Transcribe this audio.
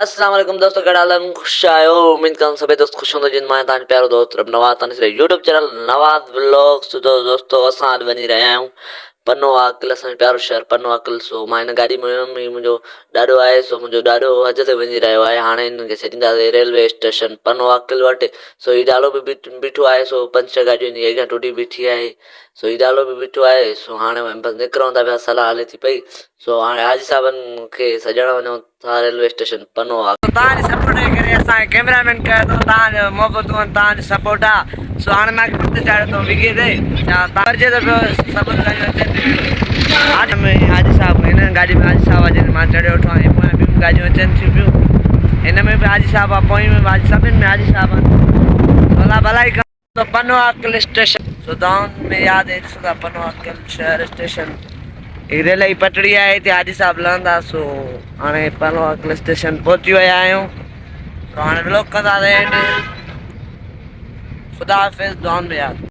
अस्सलाम वालेकुम दोस्तों, क्या हाल है? खुश आयो। उम्मीद करता हूं सभी दोस्त खुश होंगे। जिन मां तान प्यारो दोस्त रब नवाज तान से यूट्यूब चैनल नवाज व्लॉग्स तो दोस्तों असां आज वञी रहिया आहियूं पनो आकिल, असांजो प्यारो शहर पनो आकिल। सो मां हिन गाॾी में मुंहिंजो ॾाॾो आहे, सो मुंहिंजो ॾाॾो हज ते वञी रहियो आहे। हाणे हिनखे छॾींदासीं रेलवे स्टेशन पनो आकिल वटि। सो हीउ ॾाॾो बि बीठो आहे। सो 5-6 गाॾियूं आहिनि, अॻियां टुटी बीठी आहे। सो हीउ ॾाॾो बि बीठो आहे। सो हाणे बसि निकिरूं था पिया, सलाह हले थी पई। सो हाणे हाजी साहबनि खे सॼण वञूं था रेलवे स्टेशन पनो आकिल। तव्हांजी सपोर्ट जे करे असांखे कैमरामैन कयो अथऊं, तव्हांजो मोहबतूं आहिनि, तव्हांजो सपोर्ट आहे। सो हाणे मां किथे चाढ़ियो थो विगे ते छा तव्हां जे त पियो सभु गाॾियूं अचनि थियूं। हाजी साहब हिन गाॾी में हाजी साहब आहे, मां चढ़ियो वेठो आहियां। पोयां ॿियूं गाॾियूं अचनि थियूं पियूं, हिन में बि हाजी साहब आहे, पोइ में बि सभिनि में हाजी साहब आहिनि। अलाह भलाई कयो। पनो आकिल स्टेशन सो तव्हां में यादि आहे, ॾिसो था पनो आकिल शहर स्टेशन। हीअ रेल जी पटड़ी आहे, हिते हाजी साहब लहंदा। सो हाणे पनो आकिल स्टेशन पहुची विया आहियूं। सो हाणे व्लॉग कंदा एंड ख़ुदा हाफ़िज़, दुआउनि में यादि।